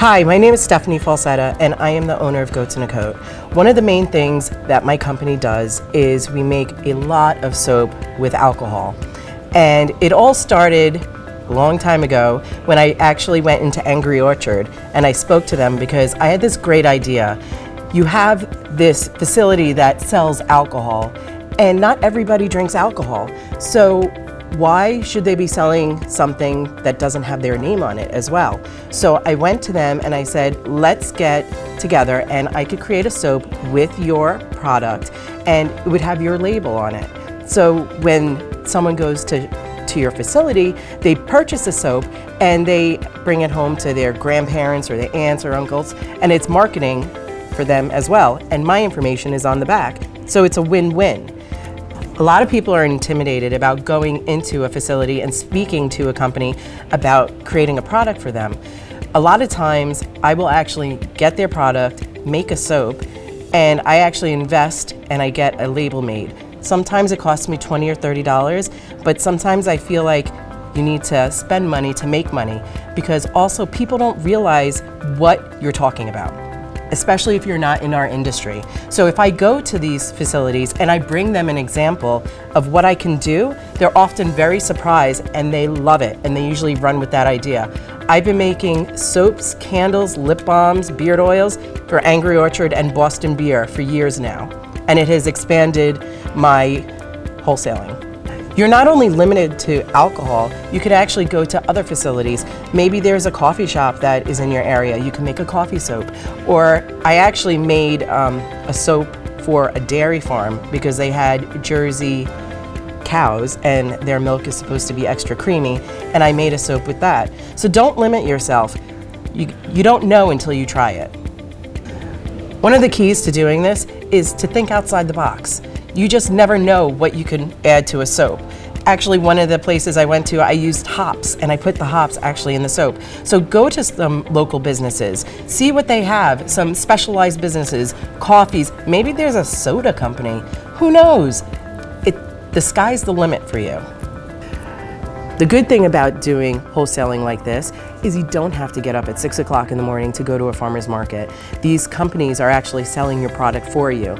Hi, my name is Stephanie Falsetta, and I am the owner of Goats in a Coat. One of the main things that my company does is we make a lot of soap with alcohol. And it all started a long time ago when I actually went into Angry Orchard and I spoke to them because I had this great idea. You have this facility that sells alcohol, and not everybody drinks alcohol. So why should they be selling something that doesn't have their name on it as well? So I went to them and I said, let's get together and I could create a soap with your product and it would have your label on it. So when someone goes to your facility, they purchase the soap and they bring it home to their grandparents or their aunts or uncles, and it's marketing for them as well. And my information is on the back. So it's a win-win. A lot of people are intimidated about going into a facility and speaking to a company about creating a product for them. A lot of times I will actually get their product, make a soap, and I actually invest and I get a label made. Sometimes it costs me $20 or $30, but sometimes I feel like you need to spend money to make money, because also people don't realize what you're talking about, especially if you're not in our industry. So if I go to these facilities and I bring them an example of what I can do, they're often very surprised and they love it, and they usually run with that idea. I've been making soaps, candles, lip balms, beard oils for Angry Orchard and Boston Beer for years now, and it has expanded my wholesaling. You're not only limited to alcohol, you could actually go to other facilities. Maybe there's a coffee shop that is in your area, you can make a coffee soap. Or I actually made a soap for a dairy farm because they had Jersey cows and their milk is supposed to be extra creamy, and I made a soap with that. So don't limit yourself. You don't know until you try it. One of the keys to doing this is to think outside the box. You just never know what you can add to a soap. Actually, one of the places I went to, I used hops, and I put the hops actually in the soap. So go to some local businesses, see what they have, some specialized businesses, coffees, maybe there's a soda company, who knows? The sky's the limit for you. The good thing about doing wholesaling like this is you don't have to get up at 6 o'clock in the morning to go to a farmer's market. These companies are actually selling your product for you.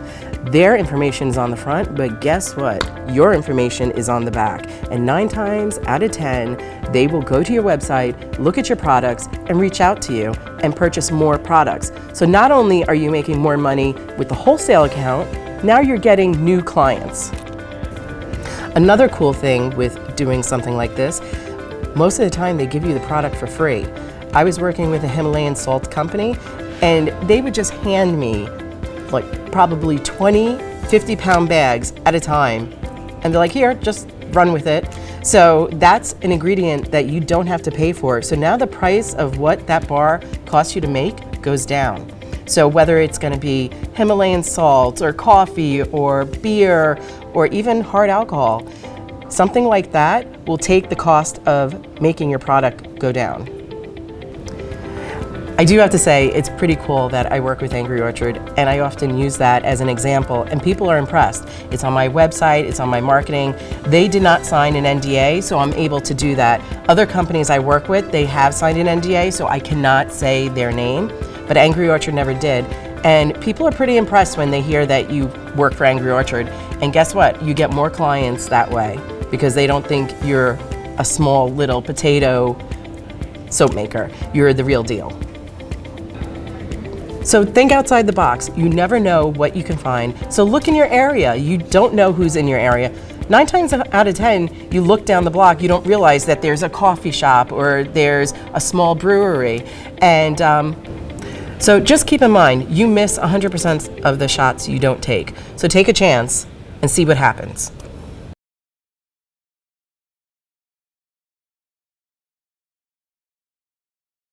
Their information is on the front, but guess what? Your information is on the back. And 9 times out of 10, they will go to your website, look at your products, and reach out to you and purchase more products. So not only are you making more money with the wholesale account, now you're getting new clients. Another cool thing with doing something like this, most of the time they give you the product for free. I was working with a Himalayan salt company, and they would just hand me like probably 20 50-pound bags at a time, and they're like, here, just run with it. So that's an ingredient that you don't have to pay for. So now the price of what that bar costs you to make goes down. So whether it's going to be Himalayan salt or coffee or beer or even hard alcohol, something like that will take the cost of making your product go down. I do have to say, it's pretty cool that I work with Angry Orchard, and I often use that as an example, and people are impressed. It's on my website, it's on my marketing. They did not sign an NDA, so I'm able to do that. Other companies I work with, they have signed an NDA, so I cannot say their name, but Angry Orchard never did. And people are pretty impressed when they hear that you work for Angry Orchard. And guess what? You get more clients that way because they don't think you're a small little potato soap maker. You're the real deal. So think outside the box. You never know what you can find. So look in your area. You don't know who's in your area. 9 times out of 10, you look down the block, you don't realize that there's a coffee shop or there's a small brewery. And so just keep in mind, you miss 100% of the shots you don't take. So take a chance and see what happens.